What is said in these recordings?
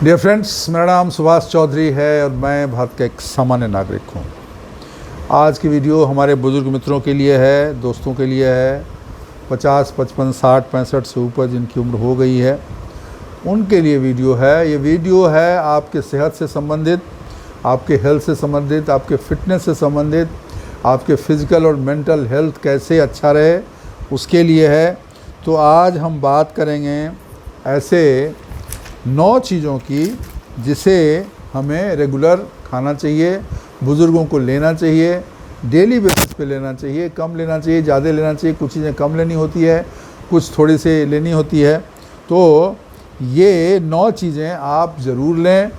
Dear friends, मेरा नाम सुभाष चौधरी है और मैं भारत का एक सामान्य नागरिक हूँ। आज की वीडियो हमारे बुज़ुर्ग मित्रों के लिए है, दोस्तों के लिए है। 50, 55, 60, 65 से ऊपर जिनकी उम्र हो गई है उनके लिए वीडियो है। ये वीडियो है आपके सेहत से संबंधित, आपके हेल्थ से संबंधित, आपके फिटनेस से संबंधित, आपके फिज़िकल और मेंटल हेल्थ कैसे अच्छा रहे उसके लिए है। तो आज हम बात करेंगे ऐसे 9 चीज़ों की जिसे हमें रेगुलर खाना चाहिए, बुज़ुर्गों को लेना चाहिए, डेली बेसिस पे लेना चाहिए, कम लेना चाहिए, ज़्यादा लेना चाहिए। कुछ चीज़ें कम लेनी होती है, कुछ थोड़ी सी लेनी होती है। तो ये 9 चीज़ें आप ज़रूर लें।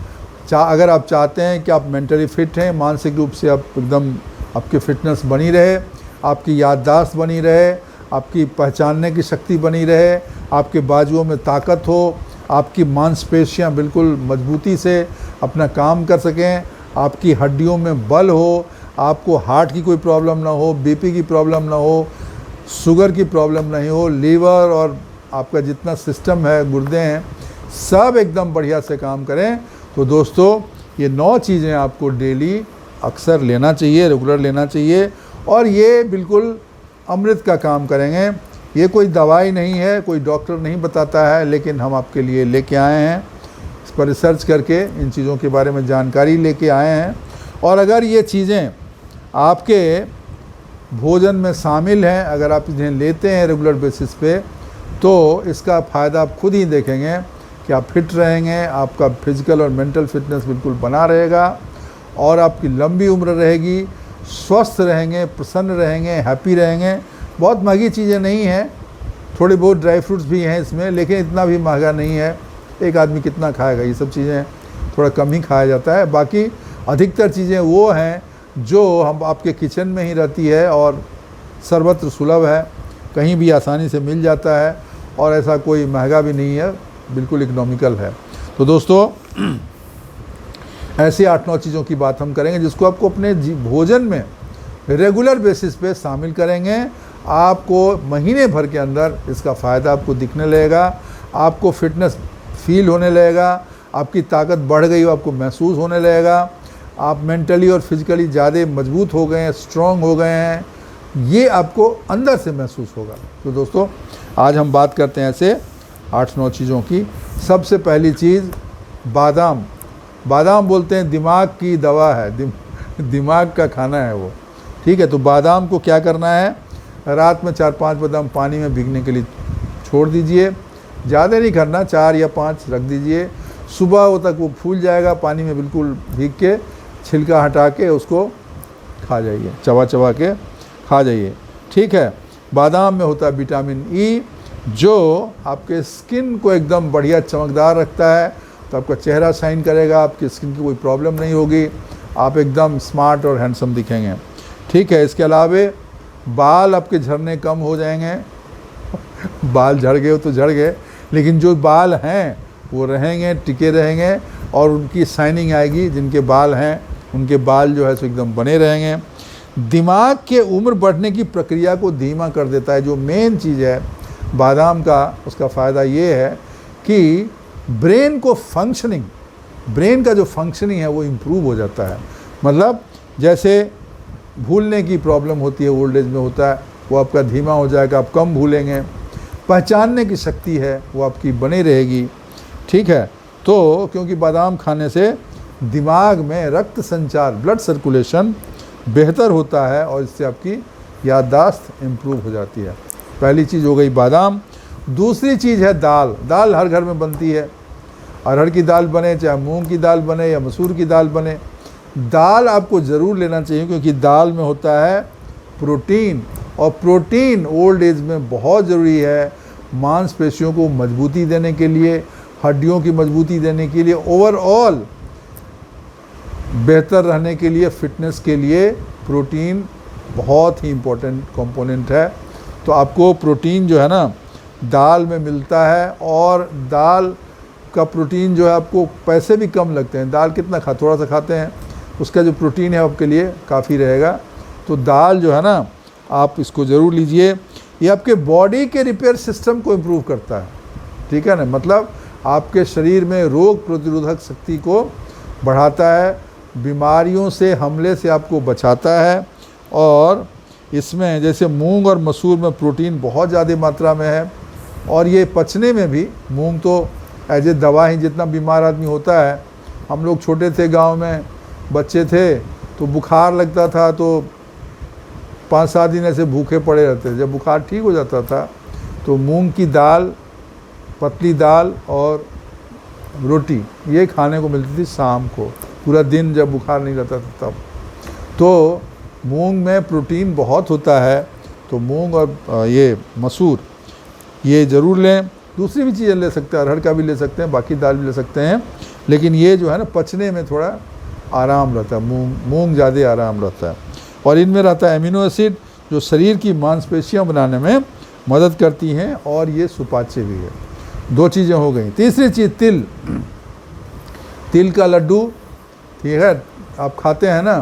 अगर आप चाहते हैं कि आप मेंटली फिट हैं, मानसिक रूप से आप एकदम आपकी फ़िटनेस बनी रहे, आपकी याददाश्त बनी रहे, आपकी पहचानने की शक्ति बनी रहे, आपके बाजुओं में ताकत हो, आपकी मांसपेशियां बिल्कुल मजबूती से अपना काम कर सकें, आपकी हड्डियों में बल हो, आपको हार्ट की कोई प्रॉब्लम ना हो, बीपी की प्रॉब्लम ना हो, शुगर की प्रॉब्लम नहीं हो, लीवर और आपका जितना सिस्टम है, गुर्दे हैं, सब एकदम बढ़िया से काम करें। तो दोस्तों, ये 9 चीज़ें आपको डेली अक्सर लेना चाहिए, रेगुलर लेना चाहिए और ये बिल्कुल अमृत का काम करेंगे। ये कोई दवाई नहीं है, कोई डॉक्टर नहीं बताता है, लेकिन हम आपके लिए लेके आए हैं। इस पर रिसर्च करके इन चीज़ों के बारे में जानकारी लेके आए हैं। और अगर ये चीज़ें आपके भोजन में शामिल हैं, अगर आप इन्हें लेते हैं रेगुलर बेसिस पे, तो इसका फ़ायदा आप खुद ही देखेंगे कि आप फिट रहेंगे, आपका फिज़िकल और मेंटल फिटनेस बिल्कुल बना रहेगा और आपकी लंबी उम्र रहेगी, स्वस्थ रहेंगे, प्रसन्न रहेंगे, हैप्पी रहेंगे। बहुत महंगी चीज़ें नहीं हैं, थोड़ी बहुत ड्राई फ्रूट्स भी हैं इसमें, लेकिन इतना भी महंगा नहीं है। एक आदमी कितना खाएगा, ये सब चीज़ें थोड़ा कम ही खाया जाता है। बाकी अधिकतर चीज़ें वो हैं जो हम आपके किचन में ही रहती है और सर्वत्र सुलभ है, कहीं भी आसानी से मिल जाता है और ऐसा कोई महंगा भी नहीं है, बिल्कुल इकोनॉमिकल है। तो दोस्तों, ऐसी 8-9 चीज़ों की बात हम करेंगे जिसको आपको अपने भोजन में रेगुलर बेसिस पे शामिल करेंगे। आपको महीने भर के अंदर इसका फ़ायदा आपको दिखने लगेगा, आपको फिटनेस फील होने लगेगा, आपकी ताकत बढ़ गई हो आपको महसूस होने लगेगा, आप मेंटली और फिज़िकली ज़्यादा मजबूत हो गए हैं, स्ट्रॉन्ग हो गए हैं, ये आपको अंदर से महसूस होगा। तो दोस्तों, आज हम बात करते हैं ऐसे 8-9 चीज़ों की। सबसे पहली चीज़ बादाम। बादाम बोलते हैं दिमाग की दवा है, दिमाग का खाना है वो, ठीक है। तो बादाम को क्या करना है, रात में 4-5 बादाम पानी में भीगने के लिए छोड़ दीजिए। ज़्यादा नहीं करना, 4 या 5 रख दीजिए। सुबह वो तक वो फूल जाएगा, पानी में बिल्कुल भीग के छिलका हटा के उसको खा जाइए, चबा चबा के खा जाइए, ठीक है। बादाम में होता है विटामिन ई, जो आपके स्किन को एकदम बढ़िया चमकदार रखता है। तो आपका चेहरा शाइन करेगा, आपकी स्किन की कोई प्रॉब्लम नहीं होगी, आप एकदम स्मार्ट और हैंडसम दिखेंगे, ठीक है। इसके अलावा बाल आपके झड़ने कम हो जाएंगे। बाल झड़ गए हो तो झड़ गए, लेकिन जो बाल हैं वो रहेंगे, टिके रहेंगे और उनकी शाइनिंग आएगी। जिनके बाल हैं उनके बाल जो है सो एकदम बने रहेंगे। दिमाग के उम्र बढ़ने की प्रक्रिया को धीमा कर देता है। जो मेन चीज़ है बादाम का, उसका फ़ायदा ये है कि ब्रेन का जो फंक्शनिंग है वो इम्प्रूव हो जाता है। मतलब जैसे भूलने की प्रॉब्लम होती है, ओल्ड एज में होता है, वो आपका धीमा हो जाएगा, आप कम भूलेंगे। पहचानने की शक्ति है वो आपकी बनी रहेगी, ठीक है। तो क्योंकि बादाम खाने से दिमाग में रक्त संचार, ब्लड सर्कुलेशन बेहतर होता है और इससे आपकी याददाश्त इम्प्रूव हो जाती है। पहली चीज़ हो गई बादाम। दूसरी चीज़ है दाल। दाल हर घर में बनती है, अरहर की दाल बने, चाहे मूंग की दाल बने या मसूर की दाल बने, दाल आपको ज़रूर लेना चाहिए क्योंकि दाल में होता है प्रोटीन, और प्रोटीन ओल्ड एज में बहुत ज़रूरी है। मांसपेशियों को मजबूती देने के लिए, हड्डियों की मजबूती देने के लिए, ओवरऑल बेहतर रहने के लिए, फिटनेस के लिए प्रोटीन बहुत ही इम्पोर्टेंट कंपोनेंट है। तो आपको प्रोटीन जो है ना दाल में मिलता है, और दाल का प्रोटीन जो है आपको पैसे भी कम लगते हैं। दाल कितना थोड़ा सा खाते हैं, उसका जो प्रोटीन है आपके लिए काफ़ी रहेगा। तो दाल जो है ना, आप इसको ज़रूर लीजिए। ये आपके बॉडी के रिपेयर सिस्टम को इम्प्रूव करता है, ठीक है ना। मतलब आपके शरीर में रोग प्रतिरोधक शक्ति को बढ़ाता है, बीमारियों से हमले से आपको बचाता है। और इसमें जैसे मूंग और मसूर में प्रोटीन बहुत ज़्यादा मात्रा में है, और ये पचने में भी, मूंग तो एज ए दवा ही, जितना बीमार आदमी होता है, हम लोग छोटे थे गांव में, बच्चे थे, तो बुखार लगता था तो 5-7 दिन ऐसे भूखे पड़े रहते थे। जब बुखार ठीक हो जाता था तो मूंग की दाल, पतली दाल और रोटी ये खाने को मिलती थी शाम को, पूरा दिन जब बुखार नहीं रहता था तब। तो मूंग में प्रोटीन बहुत होता है, तो मूंग और ये मसूर ये ज़रूर लें। दूसरी भी चीज़ें ले सकते हैं, अरहर का भी ले सकते हैं, बाकी दाल भी ले सकते हैं, लेकिन ये जो है ना पचने में थोड़ा आराम रहता है, मूंग ज़्यादा आराम रहता है। और इनमें रहता है एमिनो एसिड जो शरीर की मांसपेशियां बनाने में मदद करती हैं, और ये सुपाच्य भी है। 2 चीज़ें हो गई। तीसरी चीज़ तिल, तिल का लड्डू, ठीक है, आप खाते हैं ना,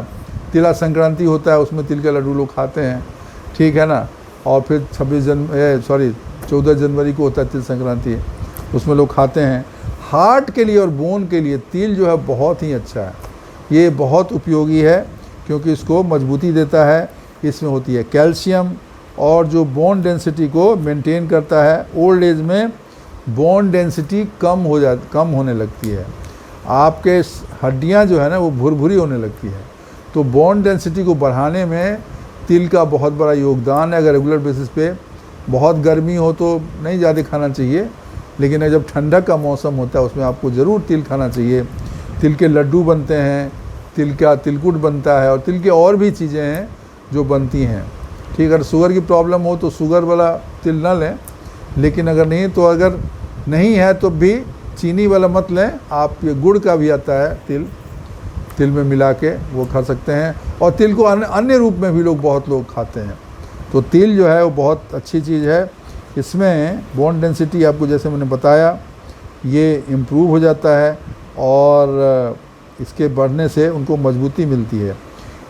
तिला संक्रांति होता है उसमें तिल का लड्डू लोग खाते हैं, ठीक है ना। और फिर 14 जनवरी को होता है तिल संक्रांति, उसमें लोग खाते हैं। हार्ट के लिए और बोन के लिए तिल जो है बहुत ही अच्छा है, ये बहुत उपयोगी है क्योंकि इसको मजबूती देता है। इसमें होती है कैल्शियम, और जो बोन डेंसिटी को मेंटेन करता है। ओल्ड एज में बोन डेंसिटी कम होने लगती है, आपके हड्डियां जो है ना वो भुरभुरी होने लगती है, तो बोन डेंसिटी को बढ़ाने में तिल का बहुत बड़ा योगदान है। अगर रेगुलर बेसिस पे, बहुत गर्मी हो तो नहीं ज़्यादा खाना चाहिए, लेकिन जब ठंडक का मौसम होता है उसमें आपको ज़रूर तिल खाना चाहिए। तिल के लड्डू बनते हैं, तिल का तिलकुट बनता है, और तिल के और भी चीज़ें हैं जो बनती हैं, ठीक। अगर शुगर की प्रॉब्लम हो तो शुगर वाला तिल ना लें, लेकिन अगर नहीं है तो भी चीनी वाला मत लें आप। ये गुड़ का भी आता है तिल में मिला के वो खा सकते हैं, और तिल को अन्य रूप में भी बहुत लोग खाते हैं। तो तिल जो है वो बहुत अच्छी चीज़ है। इसमें बोन डेंसिटी आपको जैसे मैंने बताया ये इम्प्रूव हो जाता है, और इसके बढ़ने से उनको मजबूती मिलती है।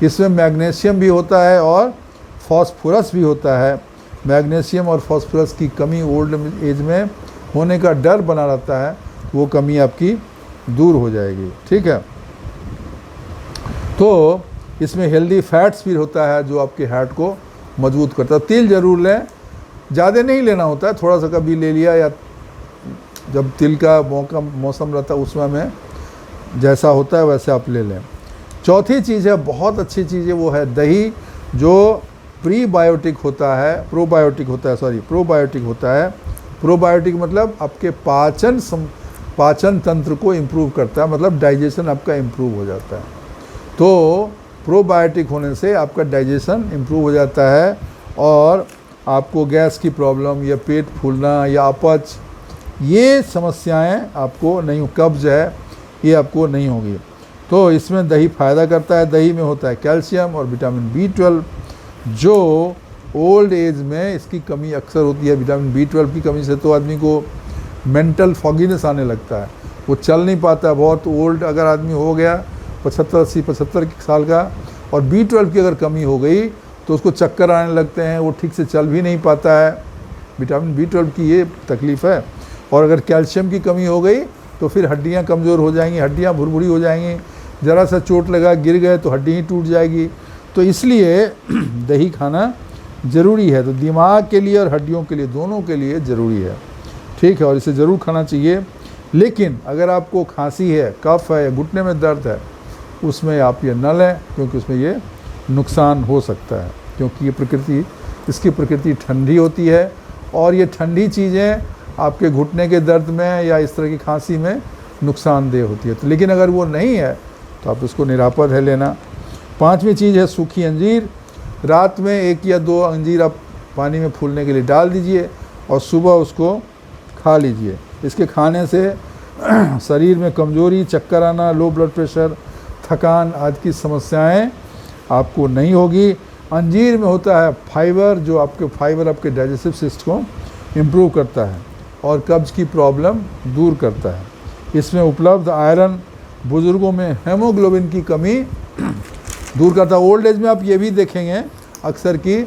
इसमें मैग्नीशियम भी होता है और फॉस्फोरस भी होता है। मैग्नीशियम और फॉस्फोरस की कमी ओल्ड एज में होने का डर बना रहता है, वो कमी आपकी दूर हो जाएगी, ठीक है। तो इसमें हेल्दी फैट्स भी होता है जो आपके हार्ट को मजबूत करता है। तिल ज़रूर लें, ज़्यादा नहीं लेना होता है, थोड़ा सा कभी ले लिया, या जब तिल का मौसम रहता है उसमें में जैसा होता है वैसे आप ले लें। चौथी चीज़ है, बहुत अच्छी चीज़ है, वो है दही, जो प्रोबायोटिक होता है। प्रोबायोटिक मतलब आपके पाचन तंत्र को इम्प्रूव करता है, मतलब डाइजेशन आपका इम्प्रूव हो जाता है। तो प्रोबायोटिक होने से आपका डाइजेशन इम्प्रूव हो जाता है, और आपको गैस की प्रॉब्लम या पेट फूलना या अपच ये समस्याएं आपको नहीं, कब्ज है ये आपको नहीं होगी। तो इसमें दही फ़ायदा करता है। दही में होता है कैल्शियम और विटामिन B12, जो ओल्ड एज में इसकी कमी अक्सर होती है। विटामिन B12 की कमी से तो आदमी को मेंटल फॉगीनेस आने लगता है, वो चल नहीं पाता। बहुत ओल्ड अगर आदमी हो गया 75 साल का, और B12 की अगर कमी हो गई तो उसको चक्कर आने लगते हैं, वो ठीक से चल भी नहीं पाता है। विटामिन B12 की ये तकलीफ़ है। और अगर कैल्शियम की कमी हो गई तो फिर हड्डियाँ कमज़ोर हो जाएंगी, हड्डियाँ भुरभुरी हो जाएंगी, ज़रा सा चोट लगा गिर गए तो हड्डी ही टूट जाएगी। तो इसलिए दही खाना ज़रूरी है। तो दिमाग के लिए और हड्डियों के लिए, दोनों के लिए ज़रूरी है, ठीक है, और इसे ज़रूर खाना चाहिए। लेकिन अगर आपको खांसी है, कफ है, घुटने में दर्द है, उसमें आप ये न लें, क्योंकि उसमें ये नुकसान हो सकता है, क्योंकि इसकी प्रकृति ठंडी होती है, और ये ठंडी चीज़ें आपके घुटने के दर्द में या इस तरह की खांसी में नुकसानदेह होती है। तो लेकिन अगर वो नहीं है तो आप इसको निरापद है लेना। 5वीं चीज़ है सूखी अंजीर। रात में 1 या 2 अंजीर आप पानी में फूलने के लिए डाल दीजिए, और सुबह उसको खा लीजिए। इसके खाने से शरीर में कमज़ोरी, चक्कर आना, लो ब्लड प्रेशर, थकान आदि की समस्याएं आपको नहीं होगी। अंजीर में होता है फाइबर, जो आपके डाइजेस्टिव सिस्टम को इम्प्रूव करता है और कब्ज़ की प्रॉब्लम दूर करता है। इसमें उपलब्ध आयरन बुज़ुर्गों में हेमोग्लोबिन की कमी दूर करता है। ओल्ड एज में आप ये भी देखेंगे अक्सर कि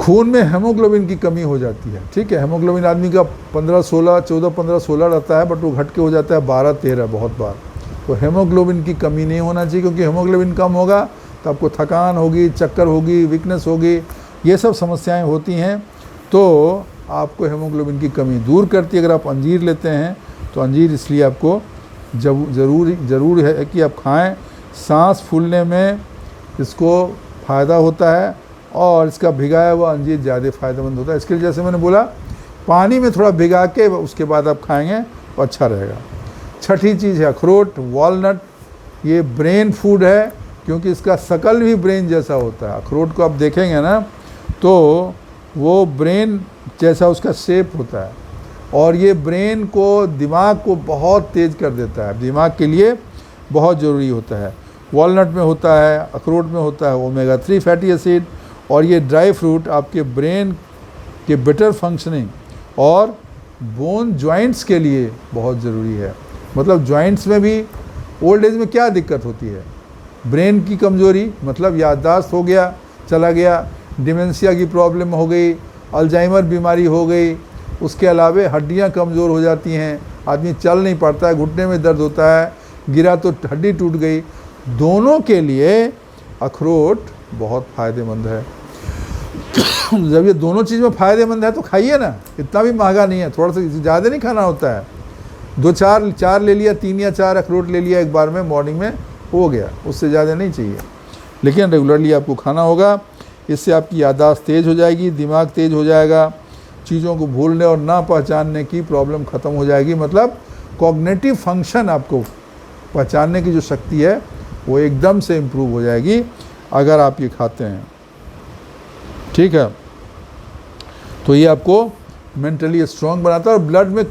खून में हेमोग्लोबिन की कमी हो जाती है, ठीक है। हेमोग्लोबिन आदमी का 15-16, 14-15-16 रहता है, बट वो घट के हो जाता है 12-13 बहुत बार। तो हेमोग्लोबिन की कमी नहीं होना चाहिए, क्योंकि हेमोग्लोबिन कम होगा तो आपको थकान होगी, चक्कर होगी, वीकनेस होगी, ये सब समस्याएं होती हैं। तो आपको हेमोग्लोबिन की कमी दूर करती है। अगर आप अंजीर लेते हैं तो अंजीर इसलिए आपको ज़रूर है कि आप खाएं। सांस फूलने में इसको फ़ायदा होता है और इसका भिगाया हुआ अंजीर ज़्यादा फ़ायदेमंद होता है। इसके लिए जैसे मैंने बोला, पानी में थोड़ा भिगा के उसके बाद आप खाएंगे तो अच्छा रहेगा। छठी चीज़ है अखरोट, वॉलनट। ये ब्रेन फूड है, क्योंकि इसका शकल भी ब्रेन जैसा होता है। अखरोट को आप देखेंगे ना तो वो ब्रेन जैसा उसका शेप होता है, और ये ब्रेन को, दिमाग को बहुत तेज़ कर देता है, दिमाग के लिए बहुत ज़रूरी होता है। वॉलनट में होता है, अखरोट में होता है ओमेगा 3 फैटी एसिड, और ये ड्राई फ्रूट आपके ब्रेन के बेटर फंक्शनिंग और बोन जॉइंट्स के लिए बहुत ज़रूरी है। मतलब जॉइंट्स में भी ओल्ड एज में क्या दिक्कत होती है? ब्रेन की कमज़ोरी, मतलब याददाश्त हो गया, चला गया, डिमेंशिया की प्रॉब्लम हो गई, अल्जाइमर बीमारी हो गई, उसके अलावा हड्डियां कमज़ोर हो जाती हैं, आदमी चल नहीं पाता है, घुटने में दर्द होता है, गिरा तो हड्डी टूट गई। दोनों के लिए अखरोट बहुत फ़ायदेमंद है। जब ये दोनों चीज़ में फ़ायदेमंद है तो खाइए ना, इतना भी महंगा नहीं है, थोड़ा सा ज़्यादा नहीं खाना होता है। 2-4 ले लिया, 3 या 4 अखरोट ले लिया एक बार में, मॉर्निंग में हो गया, उससे ज़्यादा नहीं चाहिए। लेकिन रेगुलरली आपको खाना होगा। इससे आपकी याददाश्त तेज़ हो जाएगी, दिमाग तेज़ हो जाएगा, चीज़ों को भूलने और ना पहचानने की प्रॉब्लम ख़त्म हो जाएगी। मतलब कॉग्निटिव फंक्शन, आपको पहचानने की जो शक्ति है वो एकदम से इम्प्रूव हो जाएगी अगर आप ये खाते हैं, ठीक है। तो ये आपको मेंटली स्ट्रॉन्ग बनाता है और ब्लड में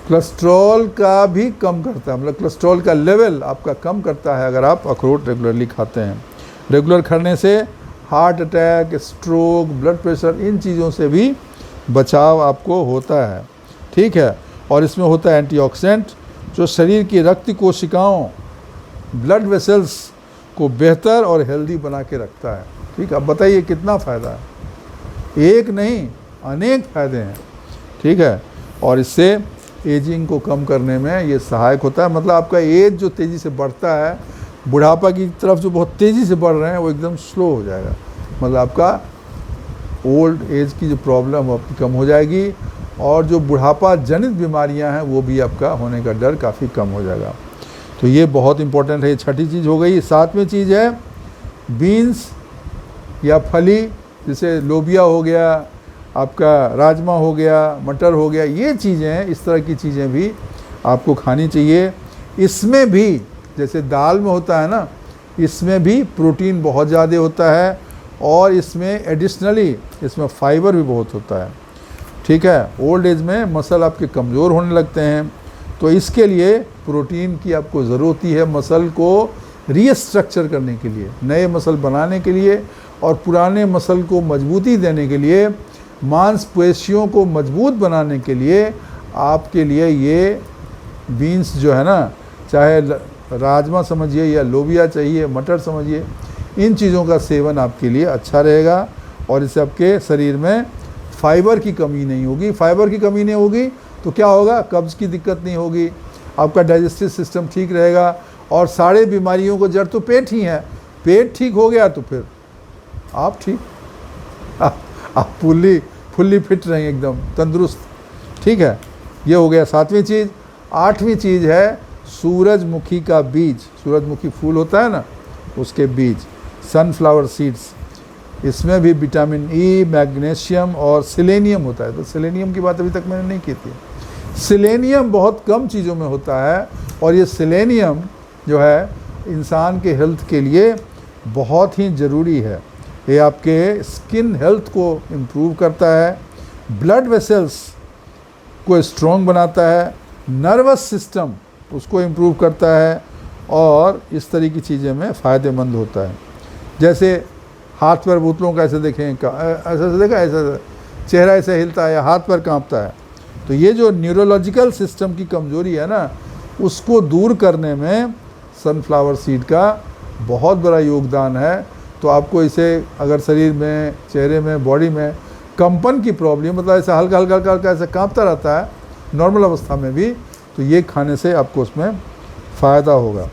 कोलेस्ट्रॉल का भी कम करता है, मतलब कोलेस्ट्रॉल का लेवल आपका कम करता है अगर आप अखरोट रेगुलरली खाते हैं। रेगुलर खाने से heart attack, stroke, blood pressure, इन चीज़ों से भी बचाव आपको होता है, ठीक है। और इसमें होता है एंटीऑक्सीडेंट, जो शरीर की रक्त कोशिकाओं, ब्लड वेसल्स को बेहतर और हेल्दी बना के रखता है, ठीक है। अब बताइए कितना फ़ायदा है, एक नहीं अनेक फ़ायदे हैं, ठीक है। और इससे एजिंग को कम करने में ये सहायक होता है। मतलब आपका एज जो तेज़ी से बढ़ता है, बुढ़ापा की तरफ जो बहुत तेज़ी से बढ़ रहे हैं, वो एकदम स्लो हो जाएगा। मतलब आपका ओल्ड एज की जो प्रॉब्लम आपकी कम हो जाएगी, और जो बुढ़ापा जनित बीमारियां हैं वो भी आपका होने का डर काफ़ी कम हो जाएगा। तो ये बहुत इंपॉर्टेंट है। छठी चीज़ हो गई। सातवीं चीज़ है बीन्स या फली, जैसे लोबिया हो गया, आपका राजमा हो गया, मटर हो गया, ये चीज़ें, इस तरह की चीज़ें भी आपको खानी चाहिए। इसमें भी जैसे दाल में होता है ना, इसमें भी प्रोटीन बहुत ज़्यादा होता है, और इसमें एडिशनली इसमें फाइबर भी बहुत होता है, ठीक है। ओल्ड एज में मसल आपके कमज़ोर होने लगते हैं, तो इसके लिए प्रोटीन की आपको ज़रूरत होती है, मसल को रीस्ट्रक्चर करने के लिए, नए मसल बनाने के लिए, और पुराने मसल को मजबूती देने के लिए, मांसपेशियों को मजबूत बनाने के लिए आपके लिए ये बीन्स जो है ना, चाहे राजमा समझिए या लोबिया चाहिए, मटर समझिए, इन चीज़ों का सेवन आपके लिए अच्छा रहेगा। और इससे आपके शरीर में फाइबर की कमी नहीं होगी। फाइबर की कमी नहीं होगी तो क्या होगा? कब्ज़ की दिक्कत नहीं होगी, आपका डाइजेस्टिव सिस्टम ठीक रहेगा, और सारे बीमारियों को जड़ तो पेट ही है। पेट ठीक हो गया तो फिर आप ठीक, आप फुल्ली फिट रहेंगे, एकदम तंदुरुस्त, ठीक है। ये हो गया सातवीं चीज़। आठवीं चीज़ है सूरजमुखी का बीज। सूरजमुखी फूल होता है ना, उसके बीज, सनफ्लावर सीड्स। इसमें भी विटामिन ई, मैग्नीशियम और सेलेनियम होता है। तो सेलेनियम की बात अभी तक मैंने नहीं की थी। सेलेनियम बहुत कम चीज़ों में होता है, और ये सेलेनियम जो है इंसान के हेल्थ के लिए बहुत ही ज़रूरी है। ये आपके स्किन हेल्थ को इम्प्रूव करता है, ब्लड वेसल्स को स्ट्रॉन्ग बनाता है, नर्वस सिस्टम उसको इम्प्रूव करता है, और इस तरह की चीज़ें में फ़ायदेमंद होता है। जैसे हाथ पैर भूतलों का ऐसे देखें, ऐसा देखा, ऐसा चेहरा ऐसे हिलता है या हाथ पैर कांपता है, तो ये जो न्यूरोलॉजिकल सिस्टम की कमज़ोरी है ना, उसको दूर करने में सनफ्लावर सीड का बहुत बड़ा योगदान है। तो आपको इसे अगर शरीर में, चेहरे में, बॉडी में कंपन की प्रॉब्लम, मतलब ऐसा हल्का हल्का हल्का हल्का ऐसा कांपता रहता है नॉर्मल अवस्था में भी, तो ये खाने से आपको उसमें फ़ायदा होगा।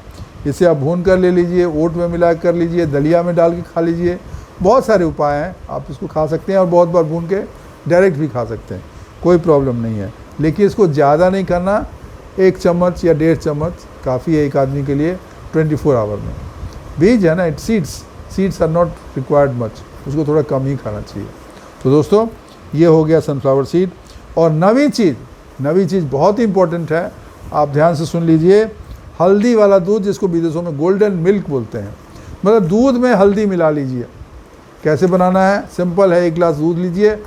इसे आप भून कर ले लीजिए, ओट में मिला कर लीजिए, दलिया में डाल के खा लीजिए। बहुत सारे उपाय हैं, आप इसको खा सकते हैं और बहुत बार भून के डायरेक्ट भी खा सकते हैं, कोई प्रॉब्लम नहीं है। लेकिन इसको ज़्यादा नहीं करना, 1 चम्मच या 1.5 चम्मच काफ़ी है एक आदमी के लिए 24 आवर में। बीज है ना, it seeds are not required much, उसको थोड़ा कम ही खाना चाहिए। तो दोस्तों ये हो गया सनफ्लावर सीड। और नवी चीज़ बहुत ही इंपॉर्टेंट है, आप ध्यान से सुन लीजिए। हल्दी वाला दूध, जिसको विदेशों में गोल्डन मिल्क बोलते हैं, मतलब दूध में हल्दी मिला लीजिए। कैसे बनाना है? सिंपल है, 1 गिलास दूध लीजिए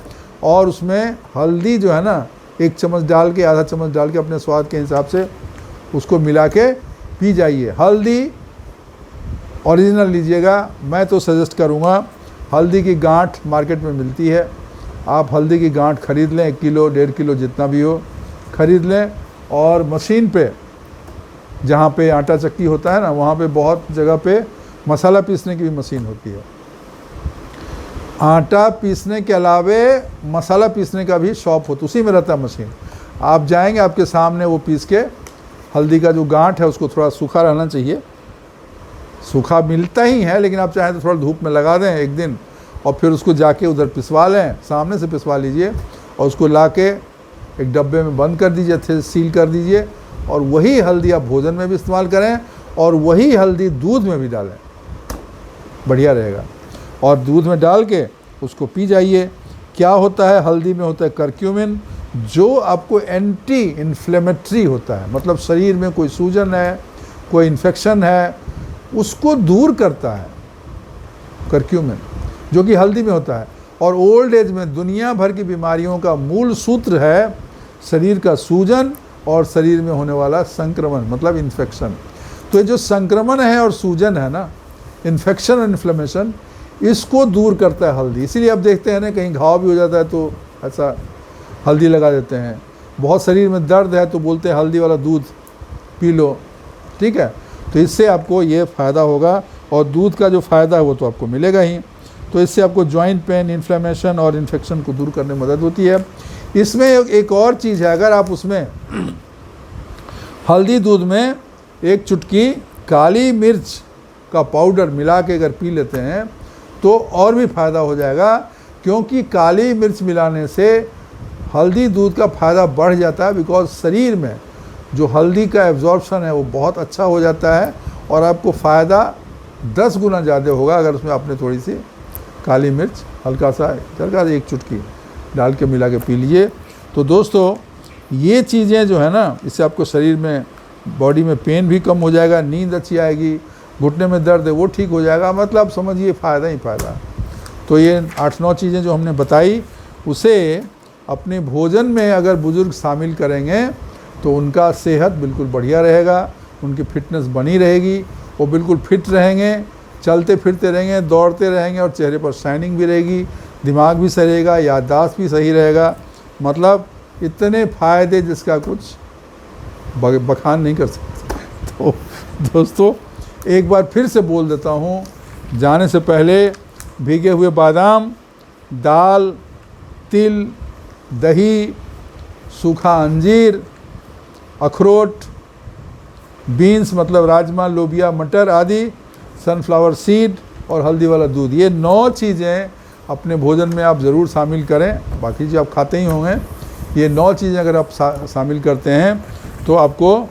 और उसमें हल्दी जो है ना 1 चम्मच डाल के, आधा चम्मच डाल के अपने स्वाद के हिसाब से उसको मिला के पी जाइए। हल्दी ओरिजिनल लीजिएगा, मैं तो सजेस्ट करूँगा हल्दी की गांठ मार्केट में मिलती है, आप हल्दी की गांठ खरीद लें, 1 किलो 1.5 किलो जितना भी हो खरीद लें। और मशीन पे, जहाँ पे आटा चक्की होता है ना, वहाँ पे बहुत जगह पे मसाला पीसने की भी मशीन होती है। आटा पीसने के अलावे मसाला पीसने का भी शॉप होता है, उसी में रहता है मशीन। आप जाएंगे, आपके सामने वो पीस के, हल्दी का जो गांठ है उसको थोड़ा सूखा रहना चाहिए, सूखा मिलता ही है, लेकिन आप चाहें तो थोड़ा धूप में लगा दें 1 दिन और फिर उसको जाके उधर पिसवा लें, सामने से पिसवा लीजिए और उसको ला के एक डब्बे में बंद कर दीजिए, अच्छे से सील कर दीजिए। और वही हल्दी आप भोजन में भी इस्तेमाल करें और वही हल्दी दूध में भी डालें, बढ़िया रहेगा। और दूध में डाल के उसको पी जाइए। क्या होता है? हल्दी में होता है करक्यूमिन, जो आपको एंटी इन्फ्लेमेटरी होता है, मतलब शरीर में कोई सूजन है, कोई इन्फेक्शन है, उसको दूर करता है करक्यूमिन, जो कि हल्दी में होता है। और ओल्ड एज में दुनिया भर की बीमारियों का मूल सूत्र है शरीर का सूजन और शरीर में होने वाला संक्रमण, मतलब इन्फेक्शन। तो ये जो संक्रमण है और सूजन है ना, इन्फेक्शन और इन्फ्लेमेशन, इसको दूर करता है हल्दी। इसीलिए आप देखते हैं ना, कहीं घाव भी हो जाता है तो ऐसा हल्दी लगा देते हैं। बहुत शरीर में दर्द है तो बोलते हैं हल्दी वाला दूध पी लो, ठीक है। तो इससे आपको ये फ़ायदा होगा और दूध का जो फ़ायदा है वो तो आपको मिलेगा ही। तो इससे आपको जॉइंट पेन, इन्फ्लेमेशन और इन्फेक्शन को दूर करने में मदद होती है। इसमें एक और चीज़ है, अगर आप उसमें हल्दी दूध में 1 चुटकी काली मिर्च का पाउडर मिला के अगर पी लेते हैं तो और भी फ़ायदा हो जाएगा, क्योंकि काली मिर्च मिलाने से हल्दी दूध का फ़ायदा बढ़ जाता है। बिकॉज शरीर में जो हल्दी का एब्जॉर्प्शन है वो बहुत अच्छा हो जाता है और आपको फ़ायदा 10 गुना ज़्यादा होगा अगर उसमें आपने थोड़ी सी काली मिर्च हल्का सा 1 चुटकी डाल के मिला के पी लीजिए। तो दोस्तों ये चीज़ें जो है ना, इससे आपको शरीर में, बॉडी में पेन भी कम हो जाएगा, नींद अच्छी आएगी, घुटने में दर्द है वो ठीक हो जाएगा, मतलब समझिए फ़ायदा ही फ़ायदा। तो ये 8-9 चीज़ें जो हमने बताई, उसे अपने भोजन में अगर बुज़ुर्ग शामिल करेंगे तो उनका सेहत बिल्कुल बढ़िया रहेगा, उनकी फिटनेस बनी रहेगी, वो बिल्कुल फिट रहेंगे, चलते फिरते रहेंगे, दौड़ते रहेंगे और चेहरे पर शाइनिंग भी रहेगी, दिमाग भी सही रहेगा, याददाश्त भी सही रहेगा। मतलब इतने फ़ायदे जिसका कुछ बखान नहीं कर सकते। तो दोस्तों एक बार फिर से बोल देता हूँ, जाने से पहले भीगे हुए बादाम, दाल, तिल, दही, सूखा अंजीर, अखरोट, बीन्स मतलब राजमा, लोबिया, मटर आदि, सनफ्लावर सीड और हल्दी वाला दूध, ये 9 चीज़ें अपने भोजन में आप ज़रूर शामिल करें। बाकी चीज़ आप खाते ही होंगे, ये 9 चीज़ें अगर आप शामिल करते हैं तो आपको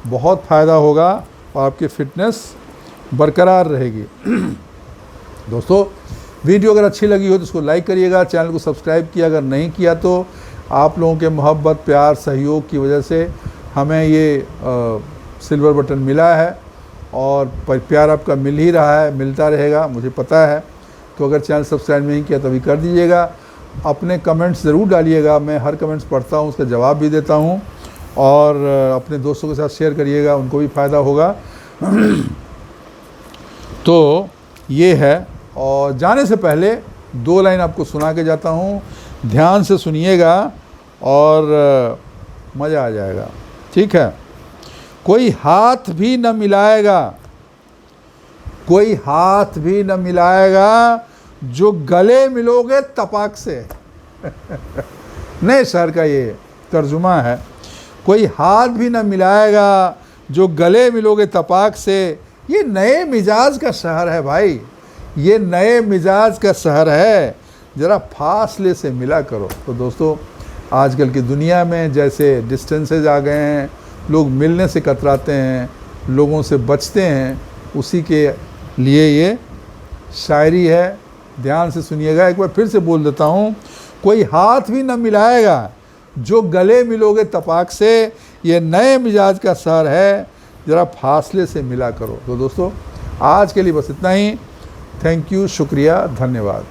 बहुत फ़ायदा होगा और आपकी फ़िटनेस बरकरार रहेगी। दोस्तों वीडियो अगर अच्छी लगी हो तो उसको लाइक करिएगा, चैनल को सब्सक्राइब किया अगर नहीं किया तो। आप लोगों के मोहब्बत, प्यार, सहयोग की वजह से हमें ये सिल्वर बटन मिला है और प्यार आपका मिल ही रहा है, मिलता रहेगा, मुझे पता है। तो अगर चैनल सब्सक्राइब नहीं किया तो अभी कर दीजिएगा। अपने कमेंट्स ज़रूर डालिएगा, मैं हर कमेंट्स पढ़ता हूँ, उसका जवाब भी देता हूँ। और अपने दोस्तों के साथ शेयर करिएगा, उनको भी फ़ायदा होगा। तो ये है। और जाने से पहले 2 लाइन आपको सुना के जाता हूँ, ध्यान से सुनिएगा और मज़ा आ जाएगा, ठीक है। कोई हाथ भी न मिलाएगा कोई हाथ भी न मिलाएगा जो गले मिलोगे तपाक से। नए शहर का ये तर्जुमा है। कोई हाथ भी न मिलाएगा जो गले मिलोगे तपाक से। ये नए मिजाज का शहर है भाई, ये नए मिजाज का शहर है, ज़रा फासले से मिला करो। तो दोस्तों, आजकल की दुनिया में जैसे डिस्टेंसेज आ गए हैं, लोग मिलने से कतराते हैं, लोगों से बचते हैं, उसी के लिए ये शायरी है। ध्यान से सुनिएगा, एक बार फिर से बोल देता हूँ। कोई हाथ भी न मिलाएगा जो गले मिलोगे तपाक से। ये नए मिजाज का शहर है, ज़रा फासले से मिला करो। तो दोस्तों, आज के लिए बस इतना ही। थैंक यू, शुक्रिया, धन्यवाद।